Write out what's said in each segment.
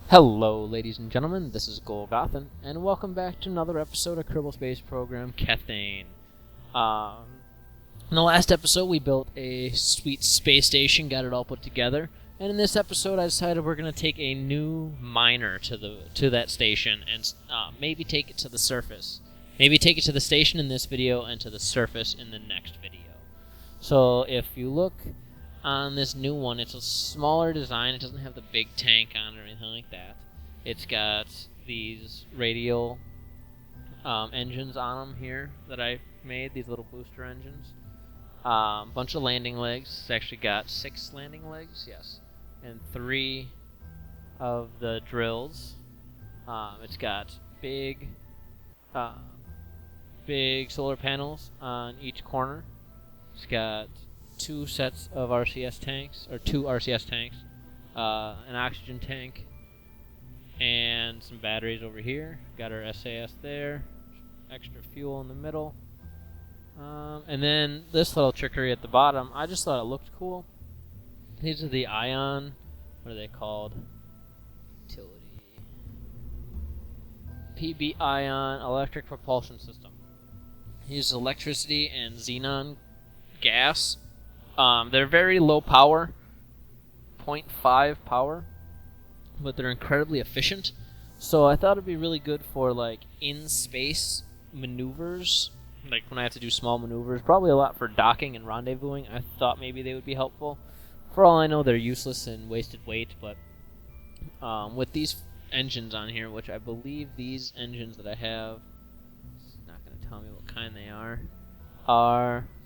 Hello, ladies and gentlemen, this is Golgothan, and welcome back to another episode of Kerbal Space Program, Kethane. In the last episode, we built a sweet space station, got it all put together, and in this episode, I decided we're going to take a new miner to that station and maybe take it to the surface. Maybe take it to the station in this video and to the surface in the next video. So if you look on this new one, it's a smaller design. It doesn't have the big tank on it or anything like that. It's got these radial engines on them here that I made, these little booster engines. Bunch of landing legs. It's actually got 6 landing legs, yes, and 3 of the drills. It's got big solar panels on each corner. It's got 2 sets of RCS tanks, or 2 RCS tanks, an oxygen tank, and some batteries over here. Got our SAS there, extra fuel in the middle, and then this little trickery at the bottom. I just thought it looked cool. These are the ion, what are they called? Utility. PB ion electric propulsion system. Uses electricity and xenon gas. They're very low power, 0.5 power, but they're incredibly efficient. So I thought it'd be really good for like in-space maneuvers, like when I have to do small maneuvers. Probably a lot for docking and rendezvousing. I thought maybe they would be helpful. For all I know, they're useless and wasted weight, but with these engines on here, which I believe these engines that I have, it's not going to tell me what kind they are.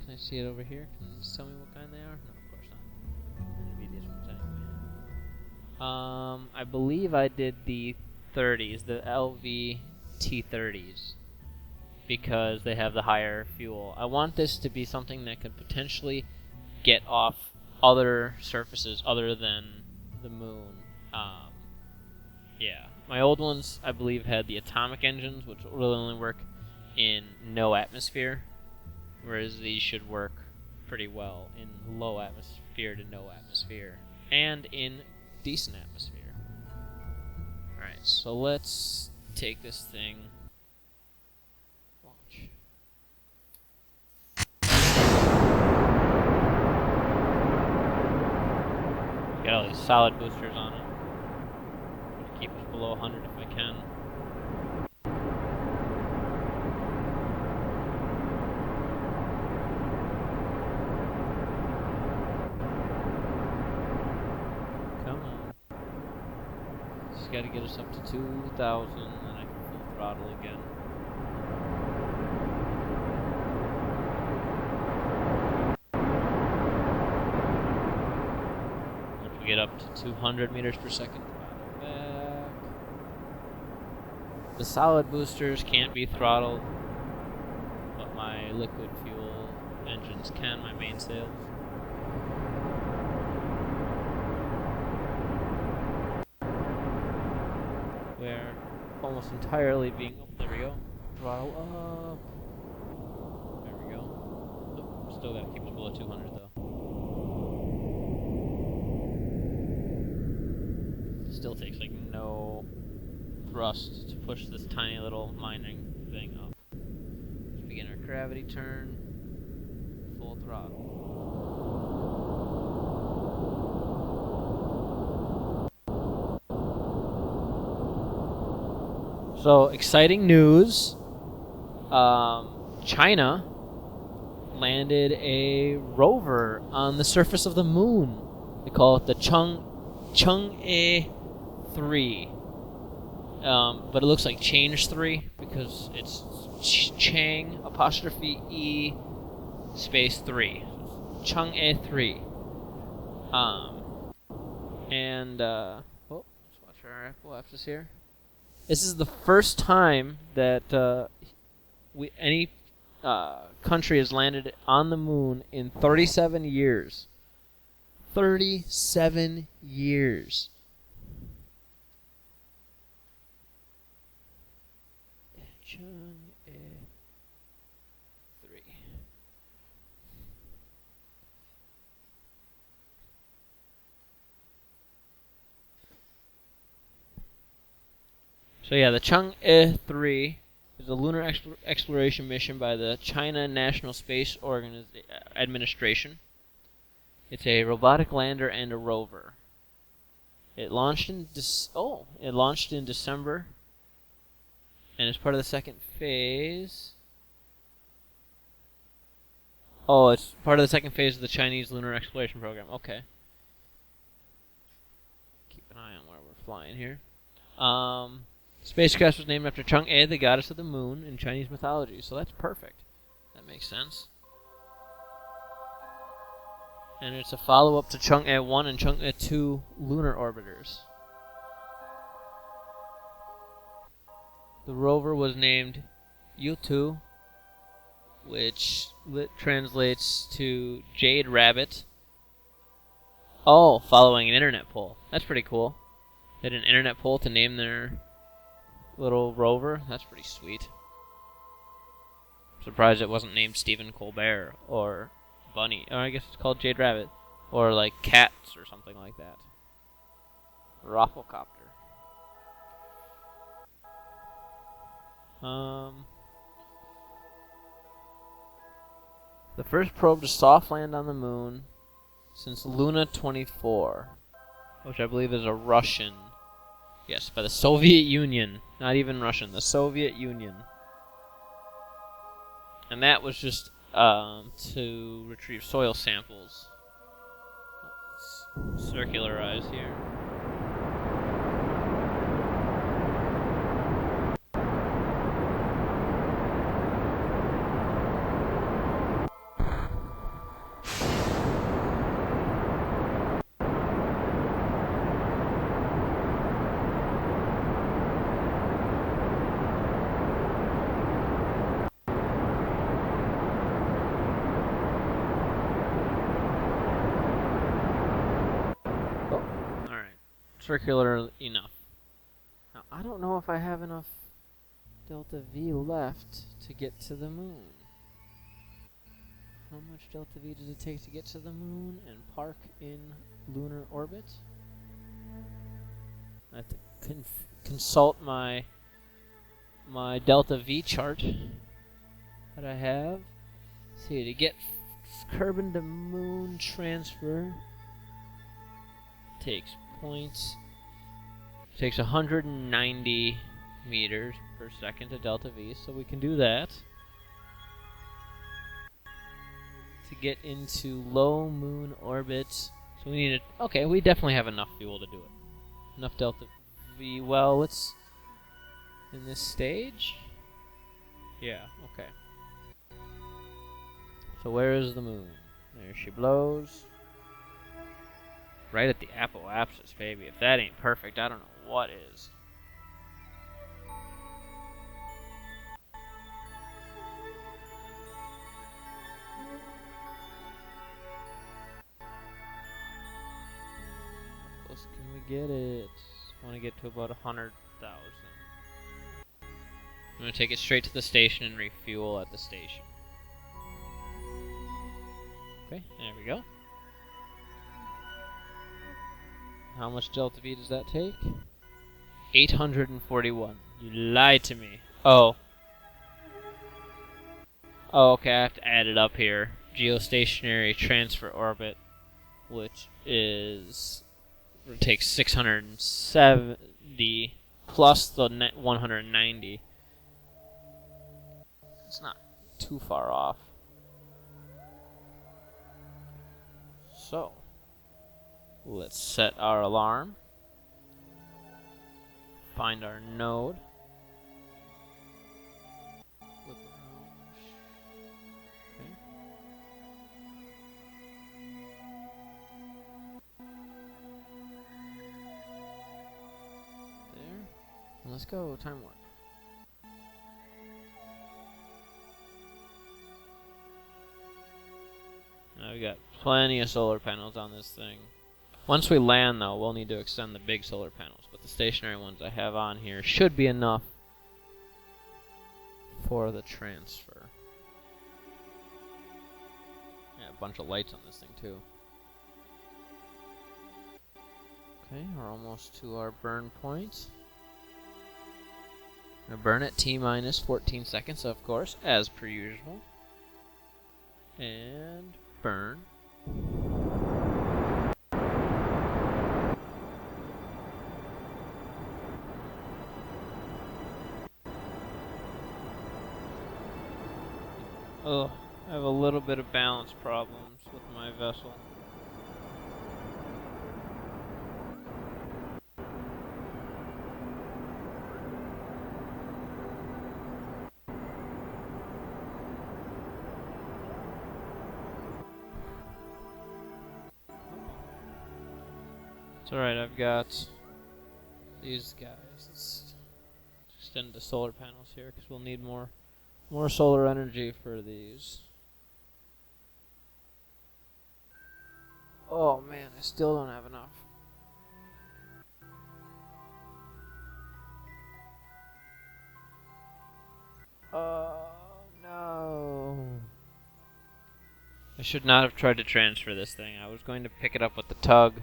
Can I see it over here? Can you just tell me what kind they are? No, of course not. It'd be these ones anyway. I believe I did the 30s, the LV T30s, because they have the higher fuel. I want this to be something that could potentially get off other surfaces other than the moon. Yeah. My old ones, I believe, had the atomic engines, which really only work in no atmosphere, whereas these should work pretty well in low atmosphere to no atmosphere, and in decent atmosphere. Alright, so let's take this thing. Launch. Got all these solid boosters on it. Keep us below 100 if I can. Got to get us up to 2,000, and then I can full throttle again. Once we get up to 200 meters per second, throttle back. The solid boosters can't be throttled, but my liquid fuel engines can, my mainsails. We're almost entirely being... Oh, there we go. Throttle up. There we go. Oh, still gotta keep us below 200 though. Still takes like no thrust to push this tiny little mining thing up. Let's begin our gravity turn. Full throttle. So, exciting news. China landed a rover on the surface of the moon. They call it the Chang'e 3. But it looks like Change 3 because it's Chang apostrophe E space 3. Chang'e 3. Let's watch our Apple Apps here. This is the first time that any country has landed on the moon in 37 years. 37 years. Chang'e 3. So yeah, the Chang'e 3 is a lunar exploration mission by the China National Space Administration. It's a robotic lander and a rover. It launched in December, and it's part of the second phase. Oh, it's part of the second phase of the Chinese Lunar Exploration Program. Okay. Keep an eye on where we're flying here. Spacecraft was named after Chang'e, the goddess of the moon, in Chinese mythology, so that's perfect. That makes sense. And it's a follow-up to Chang'e 1 and Chang'e 2 lunar orbiters. The rover was named U2, which translates to Jade Rabbit. Oh, following an internet poll. That's pretty cool. They did an internet poll to name their little rover. That's pretty sweet. Surprised it wasn't named Stephen Colbert or Bunny. Or I guess it's called Jade Rabbit. Or like Cats or something like that. Rafflecopter. The first probe to soft land on the moon since Luna 24, which I believe is a Russian. Yes, by the Soviet Union. Not even Russian, the Soviet Union. And that was just to retrieve soil samples. Let's circularize here. Circular enough. Now, I don't know if I have enough Delta V left to get to the moon. How much Delta V does it take to get to the moon and park in lunar orbit? I have to consult my Delta V chart that I have. Let's see, to get Kerbal to moon transfer takes points. Takes 190 meters per second to Delta V, so we can do that. To get into low moon orbit, so we need okay, we definitely have enough fuel to do it. Enough Delta V. Well, let's in this stage. Yeah, okay. So where is the moon? There she blows. Right at the apoapsis, baby. If that ain't perfect, I don't know what is. How close can we get it? I want to get to about 100,000. I'm going to take it straight to the station and refuel at the station. Okay, there we go. How much Delta V does that take? 841. You lied to me. Oh. Oh, okay, I have to add it up here. Geostationary transfer orbit, which is... it takes 670 plus the net 190. It's not too far off. So... let's set our alarm. Find our node. Okay. There. And let's go. Time warp. Now we got plenty of solar panels on this thing. Once we land, though, we'll need to extend the big solar panels, but the stationary ones I have on here should be enough for the transfer. Yeah, a bunch of lights on this thing, too. Okay, we're almost to our burn point. Gonna burn at T-minus 14 seconds, of course, as per usual. And burn. Oh, I have a little bit of balance problems with my vessel. It's alright, I've got these guys. Let's extend the solar panels here because we'll need more solar energy for these. Oh man, I still don't have enough. Oh no. I should not have tried to transfer this thing. I was going to pick it up with the tug.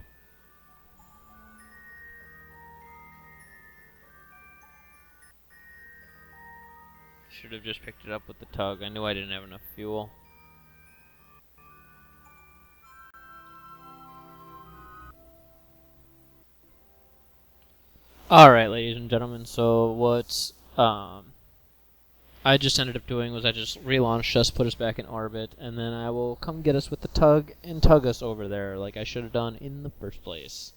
Should have just picked it up with the tug. I knew I didn't have enough fuel. Alright, ladies and gentlemen, so what I just ended up doing was I just relaunched us, put us back in orbit, and then I will come get us with the tug and tug us over there like I should have done in the first place.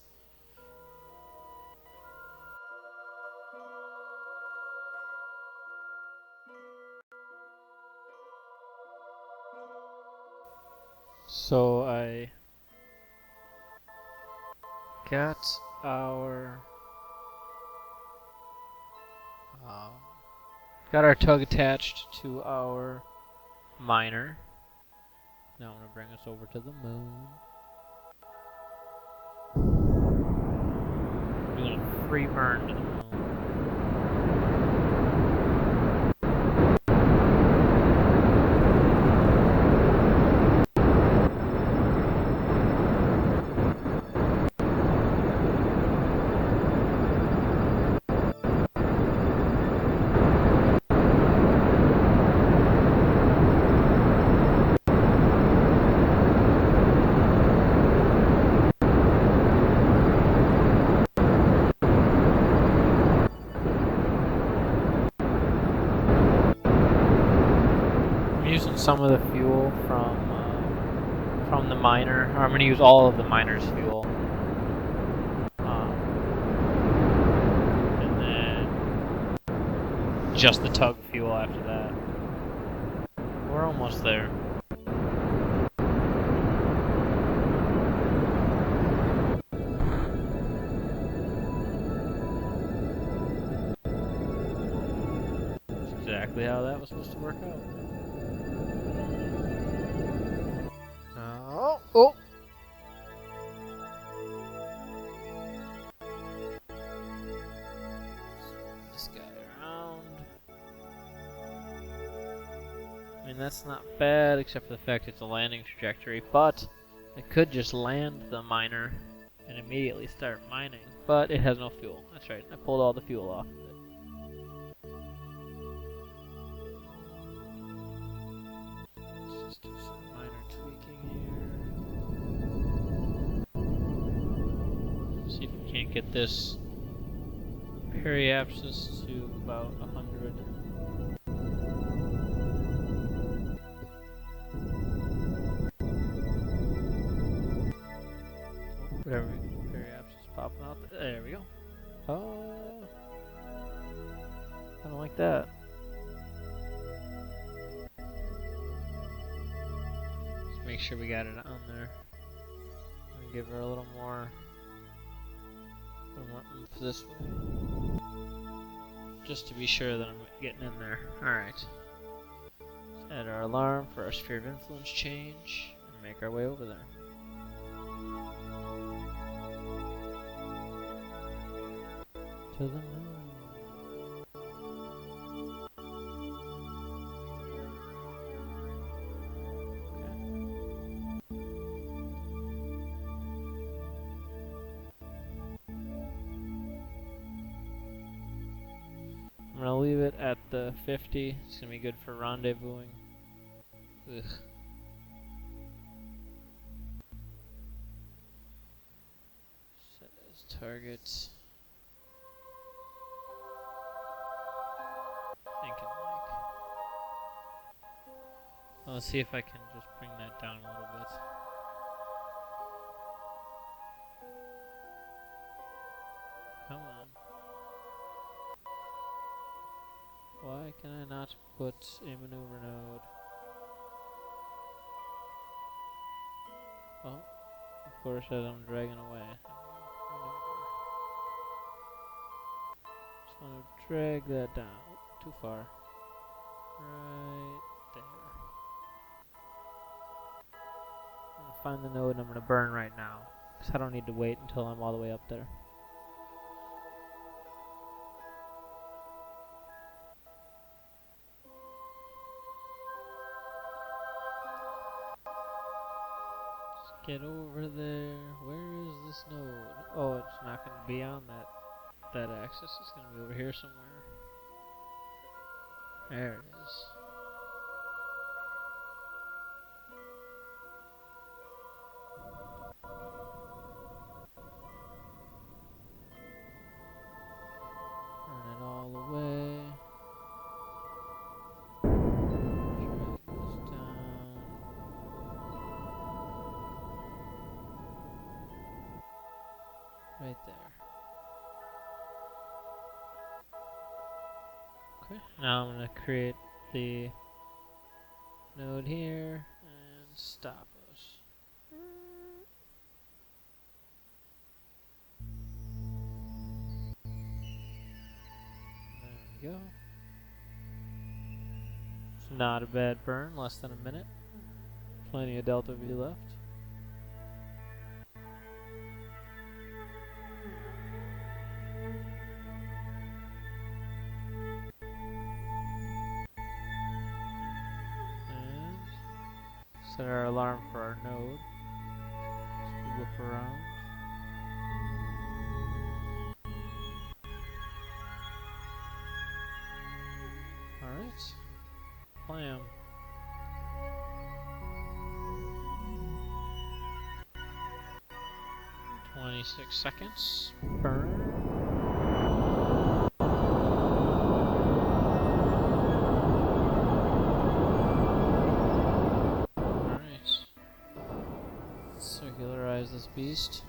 So I got our tug attached to our miner. Now I'm going to bring us over to the moon. We're doing a free burn to the moon. Using some of the fuel from the miner, or I'm going to use all of the miner's fuel, and then just the tug fuel after that. We're almost there. That's exactly how that was supposed to work out. Oh! This guy around. I mean, that's not bad, except for the fact it's a landing trajectory, but I could just land the miner and immediately start mining. But it has no fuel. That's right, I pulled all the fuel off of it. Let's just do some minor tweaking here. See if we can't get this periapsis to about 100. Whatever, periapsis popping out. There we go. Oh, I don't like that. Let's make sure we got it on there. Give her a little more oomph this way, just to be sure that I'm getting in there. Alright. Let's add our alarm for our sphere of influence change and make our way over there. To the moon. I'm gonna leave it at the 50. It's gonna be good for rendezvousing. Ugh. Set as target. Thinking like. Well, let's see if I can just bring that down a little bit. Come on. Why can I not put a maneuver node? Well, of course, as I'm dragging away. Just want to drag that down. Oh, too far. Right there. I'm going to find the node and I'm going to burn right now. Because I don't need to wait until I'm all the way up there. Get over there. Where is this node? Oh, it's not going to be on that axis. It's going to be over here somewhere. There it is. Turn it all the way. Drag this down. Right there. Okay, now I'm going to create the node here and stop us. There we go. It's not a bad burn, less than a minute. Plenty of delta V left. Set our alarm for our node. Just whip around. Alright. Blam. "26 seconds. Burn. Circularize this beast.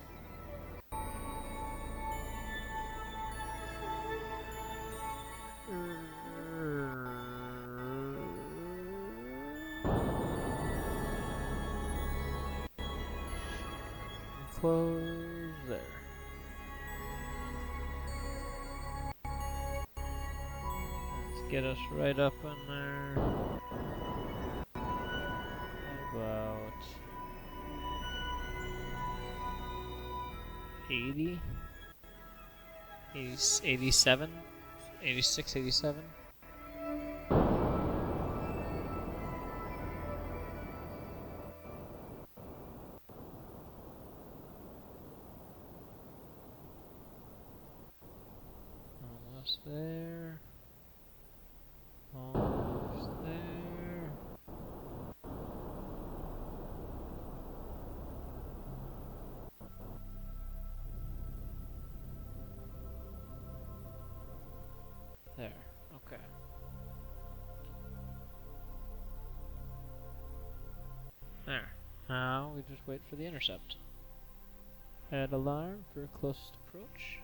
Close there. Let's get us right up in there. About 80, 87, 86, 87. Almost there. Almost there. There. Okay. There. Now we just wait for the intercept. Add alarm for closest approach.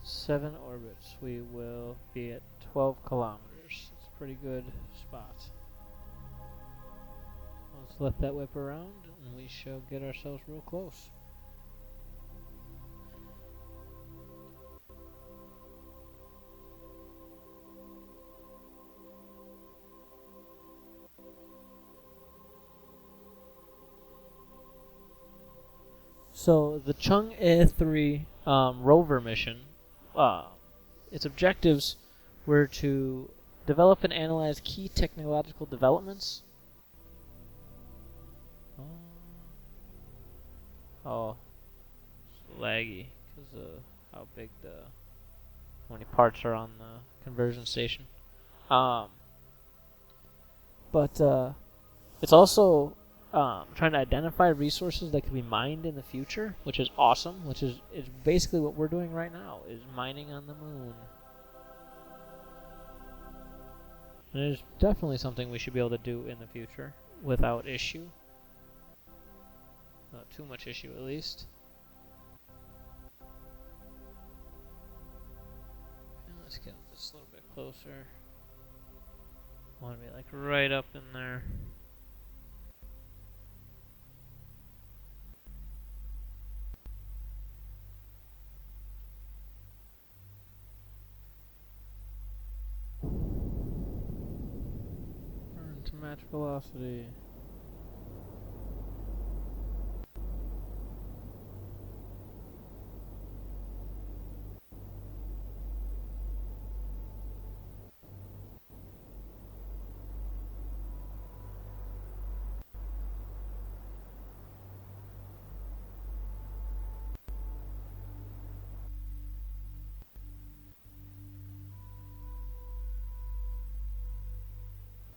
7 orbits. We will be at 12 kilometers. It's a pretty good spot. Let's let that whip around and we shall get ourselves real close. So the Chang'e 3 rover mission, its objectives were to develop and analyze key technological developments. Oh, it's laggy because of how big the how many parts are on the conversion station. But it's also trying to identify resources that can be mined in the future, which is awesome. Which is basically what we're doing right now, is mining on the moon. And it is definitely something we should be able to do in the future without issue. Not too much issue, at least. And let's get this a little bit closer. I want to be like right up in there. Turn to match velocity.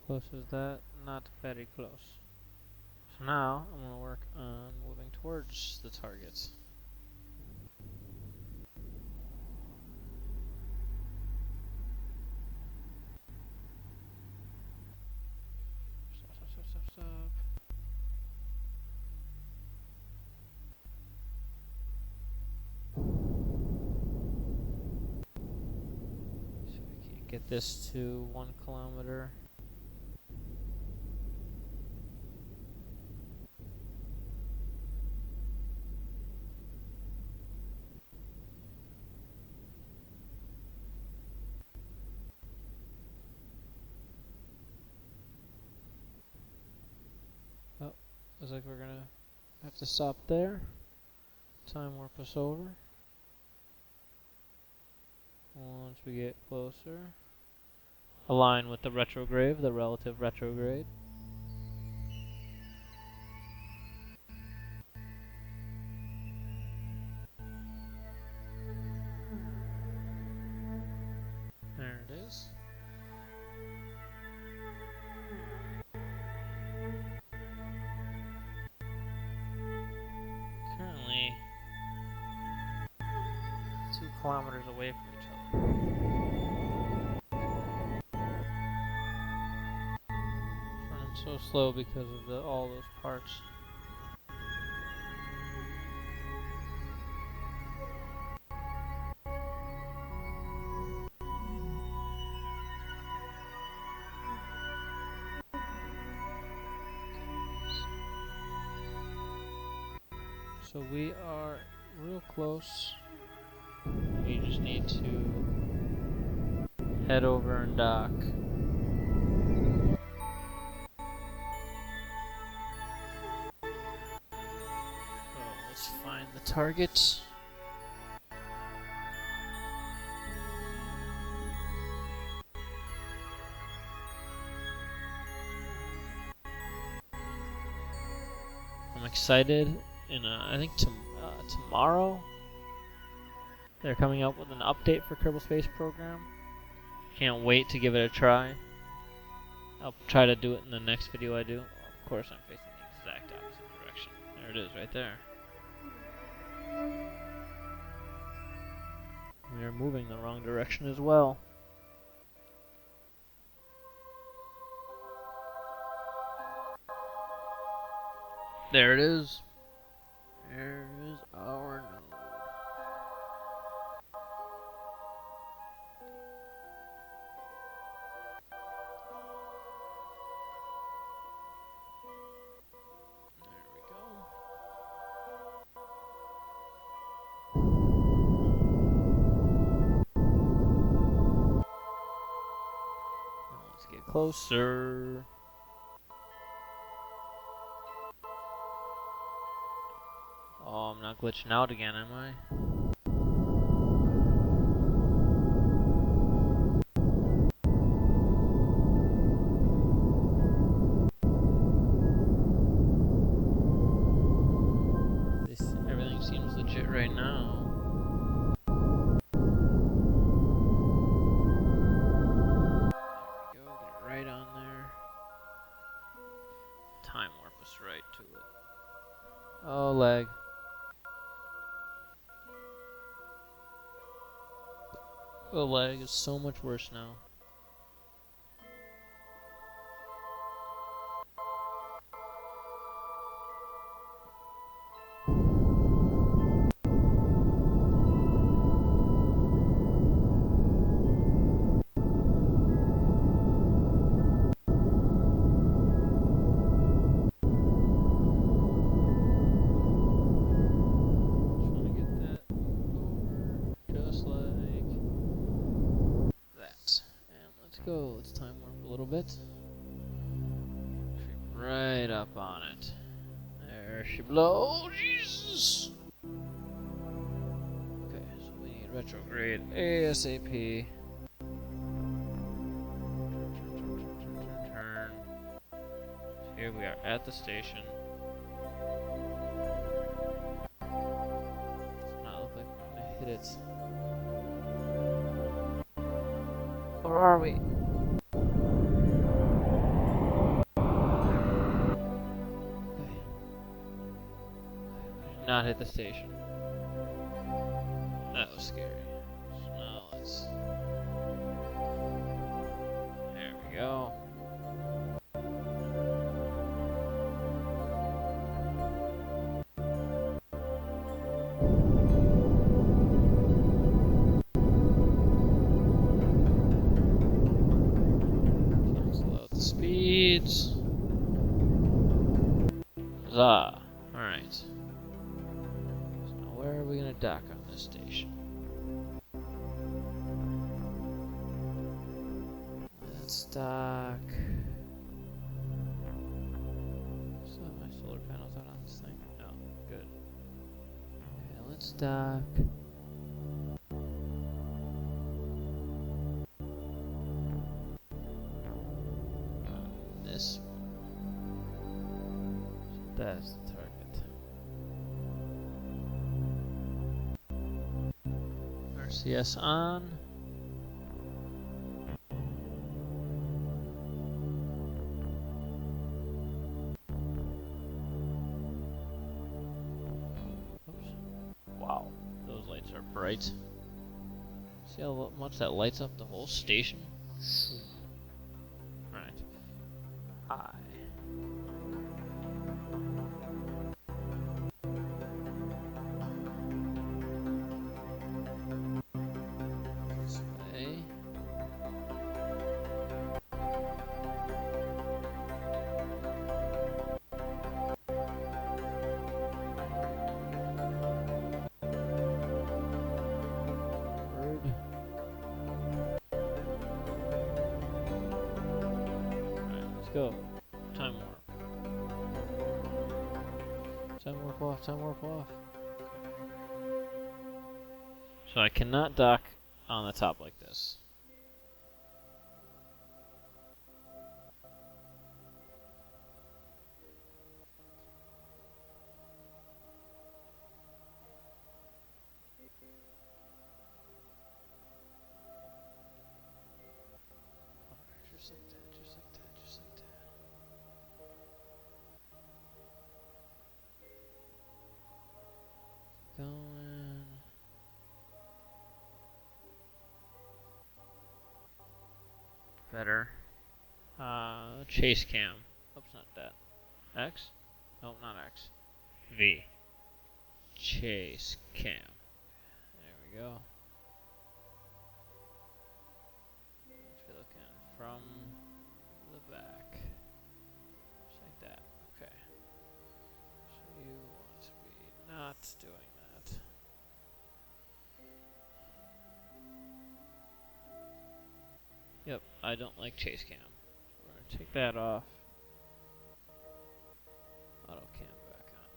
Close as that? Not very close. So now I'm going to work on moving towards the target. Stop. So we can get this to 1 kilometer. Oh, looks like we're gonna have to stop there. Time warp us over. Once we get closer, align with the retrograde, the relative retrograde. There it is. Currently 2 kilometers away from each other. It's running so slow because of all those parts. So we are real close. We just need to head over and dock. So let's find the target. I'm excited. I think tomorrow they're coming up with an update for Kerbal Space Program. Can't wait to give it a try. I'll try to do it in the next video I do. Of course, I'm facing the exact opposite direction. There it is, right there. We are moving the wrong direction as well. There it is. There is our node. There we go. Now let's get closer. Oh, I'm not glitching out again, am I? Everything seems legit right now. Oh, lag. Oh, lag is so much worse now. Go. Let's time warp a little bit. Creep right up on it. There she blows. Jesus. Okay, so we need retrograde ASAP. Turn. Here we are at the station. Does not look like we're gonna hit it. Or are we? Not hit the station. That was scary. So now let's... There we go. Cancel out the speeds. Huzzah. Alright. So now where are we going to dock on this station? Let's dock... Still have my solar panels out on this thing? No. Good. Okay, let's dock... this one. So that's the target. RCS on. Oops. Wow, those lights are bright. See how much that lights up the whole station? Alright. I. This way. Bird. Alright, let's go. Time warp. Time warp off, time warp off. So I cannot dock on the top like this. Just like that, just like that, just like that. Going. Better. Chase cam. Oops, not that. X? Nope, not X. V. Chase cam. There we go. Let's be looking from the back. Just like that. Okay. So you want to be not doing that. Yep, I don't like chase cam. So we're gonna take that off. Auto cam back on.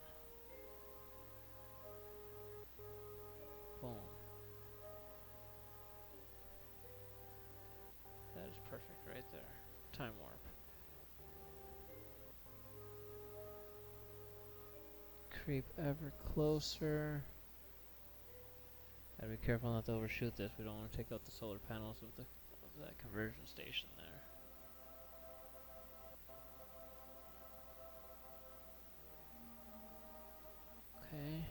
Boom. That is perfect right there. Time warp. Creep ever closer. Gotta be careful not to overshoot this. We don't want to take out the solar panels of that conversion station there. Okay.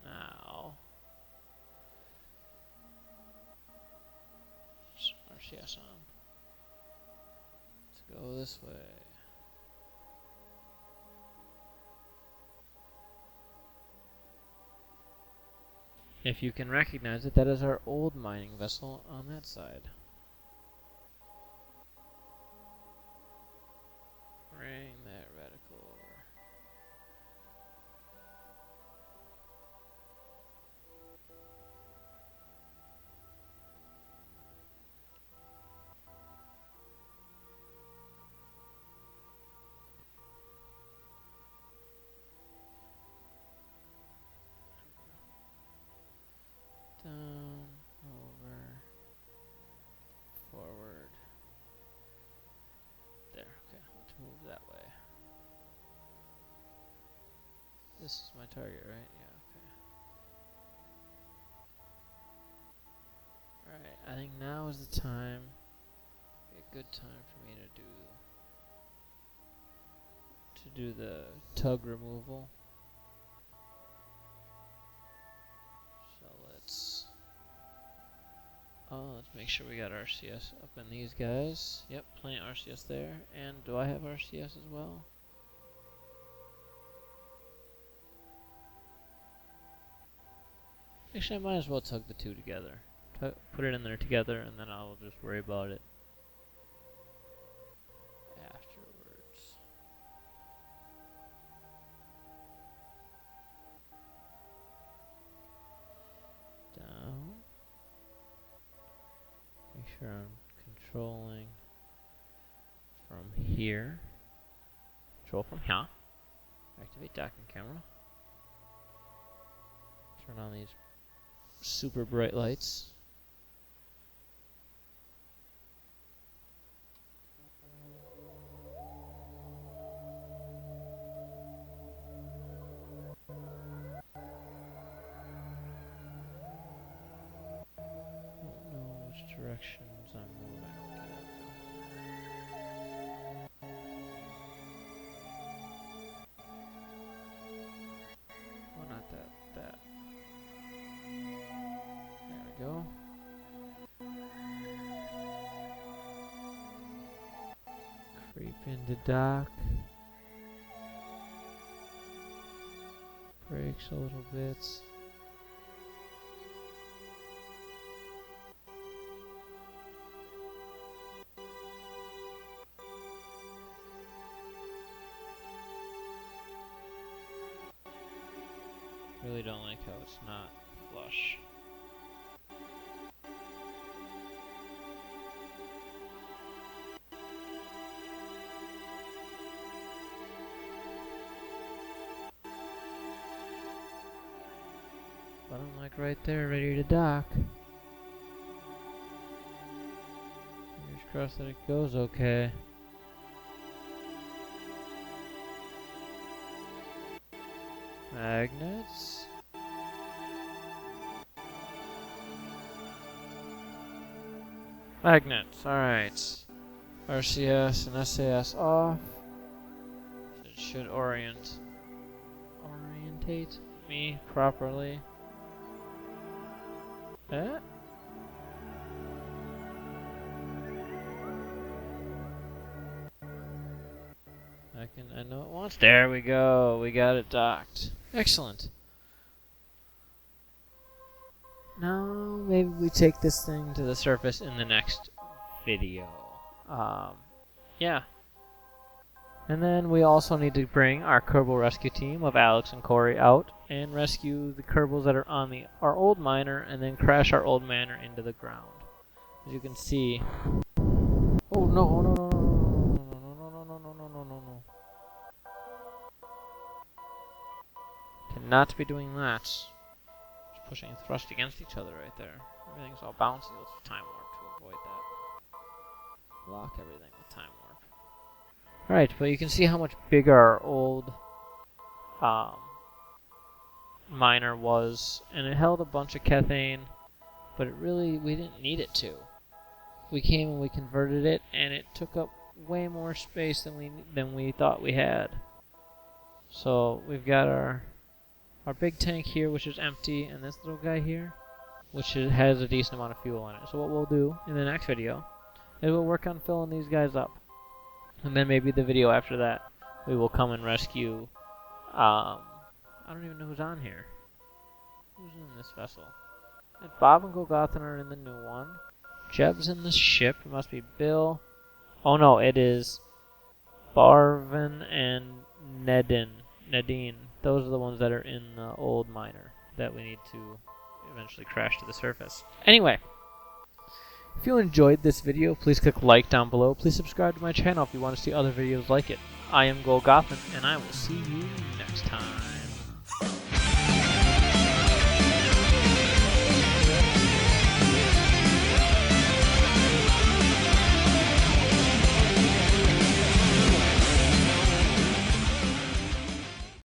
Now, RCS on. Let's go this way. If you can recognize it, that is our old mining vessel on that side. Bring that reticle over. Down, over, forward. There, okay, let's move that way. This is my target, right? Yeah, okay. Alright, I think now is the time, a good time for me to do the tug removal. So let's make sure we got RCS up in these guys. Yep, plenty of RCS there. And do I have RCS as well? Actually, I might as well tug the two together. Put it in there together, and then I'll just worry about it afterwards. Down. Make sure I'm controlling from here. Control from here. Activate docking camera. Turn on these super bright lights. Don't know which directions I'm moving. Oh, not that. That. There we go. Creep into dock. Brakes a little bit. Really don't like how it's not flush. But I'm like right there, ready to dock. Fingers crossed that it goes okay. Magnets. Magnets, alright. RCS and SAS off. It should orientate me properly. Eh? I know it wants. There we go. We got it docked. Excellent. Now maybe we take this thing to the surface in the next video. Yeah. And then we also need to bring our Kerbal rescue team of Alex and Corey out and rescue the Kerbals that are on our old miner and then crash our old miner into the ground. As you can see. Oh no, no, no, no. Cannot be doing that. Just pushing thrust against each other right there. Everything's all bouncy. Let's time warp to avoid that. Lock everything with time warp. Alright, but you can see how much bigger our old miner was. And it held a bunch of Kethane, but we didn't need it to. We came and we converted it, and it took up way more space than we thought we had. So we've got our big tank here, which is empty, and this little guy here, which has a decent amount of fuel in it. So what we'll do in the next video is we'll work on filling these guys up, and then maybe the video after that we will come and rescue. I don't even know who's on here. Who's in this vessel? Bob and Golgothan are in the new one. Jeb's in the ship. It must be Bill. Oh no, it is Barvin and Nadine. Those are the ones that are in the old miner that we need to eventually crash to the surface. Anyway, if you enjoyed this video, please click like down below. Please subscribe to my channel if you want to see other videos like it. I am Golgothan, and I will see you next time.